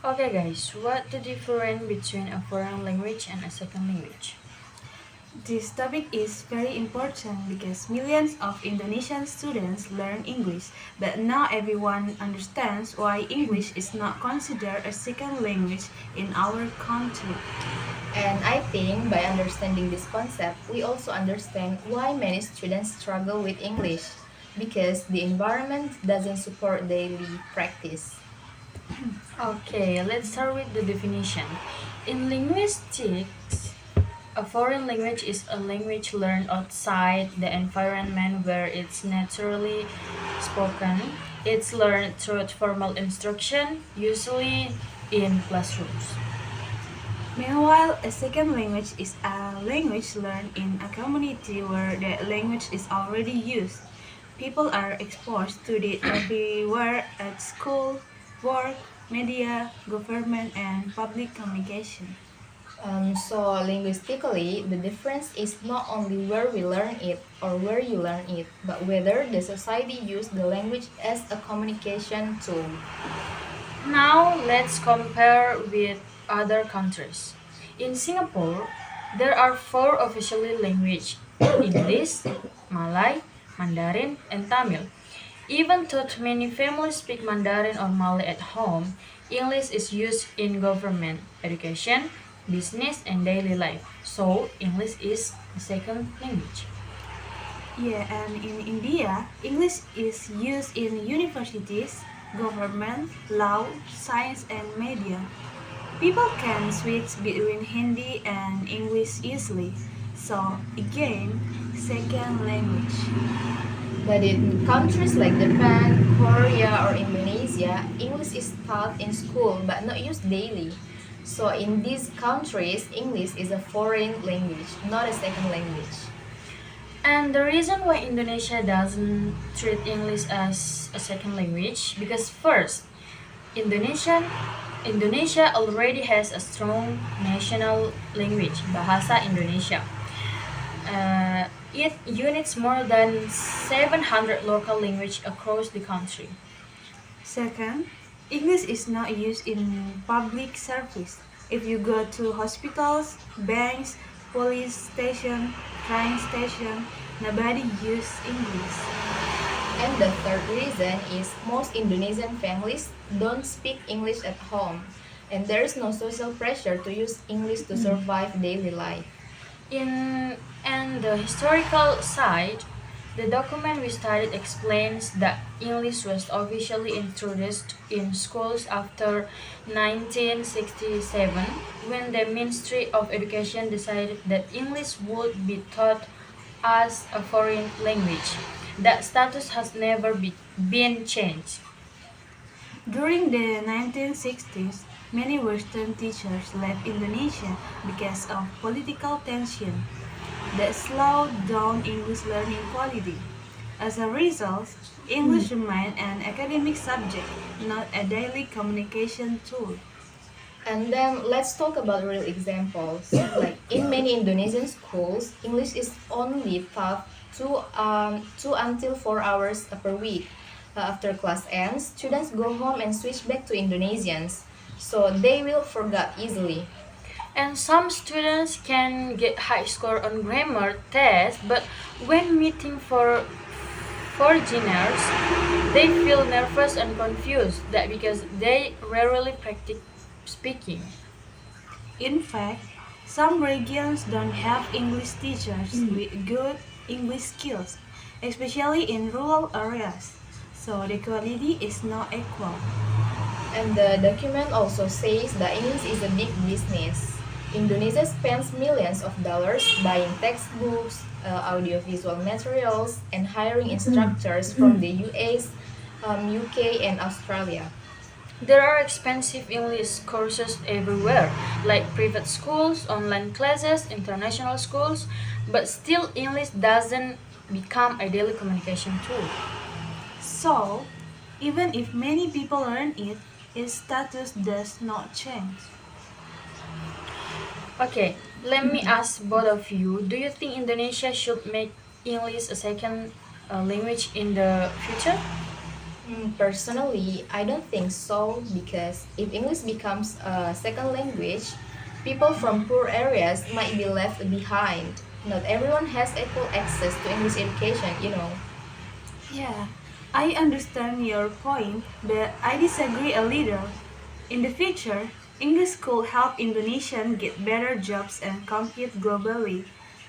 Okay, guys, what the difference between a foreign language and a second language? This topic is very important because millions of Indonesian students learn English, but not everyone understands why English is not considered a second language in our country. And I think by understanding this concept, we also understand why many students struggle with English because the environment doesn't support daily practice. Okay, let's start with the definition. In linguistics, a foreign language is a language learned outside the environment where it's naturally spoken. It's learned through formal instruction, usually in classrooms. Meanwhile, a second language is a language learned in a community where the language is already used. People are exposed to it everywhere at school, work, media, government, and public communication. So linguistically, the difference is not only where we learn it or where you learn it, but whether the society use the language as a communication tool. Now let's compare with other countries. In Singapore, there are four official languages: English, Malay, Mandarin, and Tamil. Even though many families speak Mandarin or Malay at home, English is used in government, education, business, and daily life. So English is the second language. Yeah, and in India, English is used in universities, government, law, science, and media. People can switch between Hindi and English easily. So, again, second language. But in countries like Japan, Korea, or Indonesia, English is taught in school but not used daily. So in these countries, English is a foreign language, not a second language. And the reason why Indonesia doesn't treat English as a second language because first, Indonesian Indonesia already has a strong national language, Bahasa Indonesia. It units more than 700 local language across the country. Second, English is not used in public service. If you go to hospitals, banks, police station, train station, nobody uses English. And the third reason is most Indonesian families don't speak English at home, and there is no social pressure to use English to survive daily life. In and the historical side, the document we studied explains that English was officially introduced in schools after 1967 when the Ministry of Education decided that English would be taught as a foreign language. That status has never been changed. During the 1960s, many Western teachers left Indonesia because of political tension that slowed down English learning quality. As a result, English remained an academic subject, not a daily communication tool. And then let's talk about real examples. Like in many Indonesian schools, English is only taught 2 until 4 hours per week. After class ends, students go home and switch back to Indonesians, so they will forget easily. And some students can get high score on grammar tests, but when meeting for foreigners, they feel nervous and confused. That because they rarely practice speaking. In fact, some regions don't have English teachers with good English skills, especially in rural areas, so the quality is not equal. And the document also says that English is a big business. Indonesia spends millions of dollars buying textbooks, audiovisual materials, and hiring instructors from the US, UK, and Australia. There are expensive English courses everywhere, like private schools, online classes, international schools, but still English doesn't become a daily communication tool. So, even if many people learn it, its status does not change. Okay, let me ask both of you, do you think Indonesia should make English a second language in the future? Personally, I don't think so because if English becomes a second language, people from poor areas might be left behind. Not everyone has equal access to English education. Yeah, I understand your point, but I disagree a little. In the future, English could help Indonesians get better jobs and compete globally.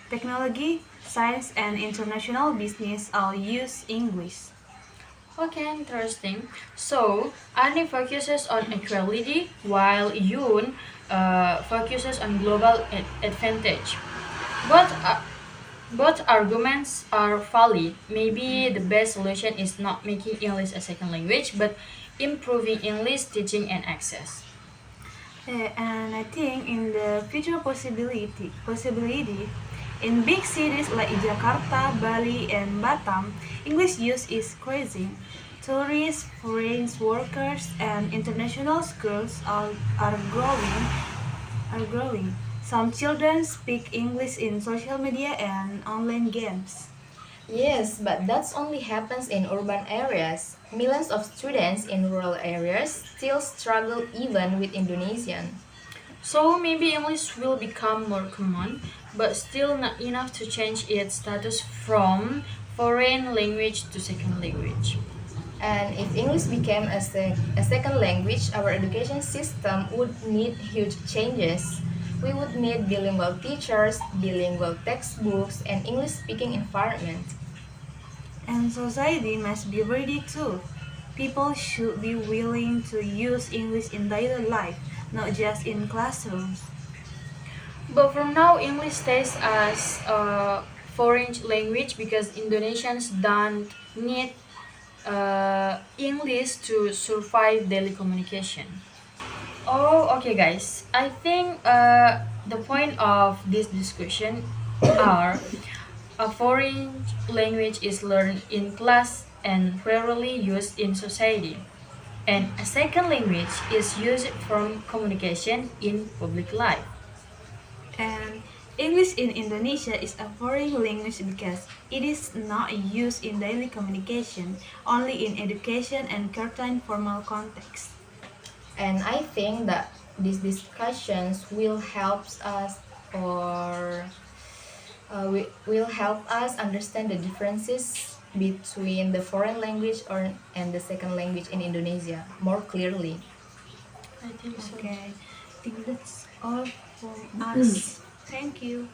Technology, science, and international business all use English. Okay, interesting. So, Ani focuses on equality while Yoon focuses on global advantage. Both, uh, both arguments are valid. Maybe the best solution is not making English a second language, but improving English teaching and access. And I think in the future possibility in big cities like Jakarta, Bali, and Batam, English use is increasing. Tourists, foreign workers, and international schools are growing. Some children speak English in social media and online games. Yes, but that only happens in urban areas. Millions of students in rural areas still struggle even with Indonesian. So maybe English will become more common, but still not enough to change its status from foreign language to second language. And if English became a second language, our education system would need huge changes. We would need bilingual teachers, bilingual textbooks, and English speaking environment. And society must be ready too. People should be willing to use English in daily life, not just in classrooms. But for now, English stays as a foreign language because Indonesians don't need English to survive daily communication. Oh, okay, guys. I think the point of this discussion are a foreign language is learned in class and rarely used in society, and a second language is used for communication in public life. And English in Indonesia is a foreign language because it is not used in daily communication, only in education and certain formal context. And I think that these discussions will help us or will help us understand the differences between the foreign language and the second language in Indonesia more clearly. I think so. Okay, I think that's all from us. Thank you.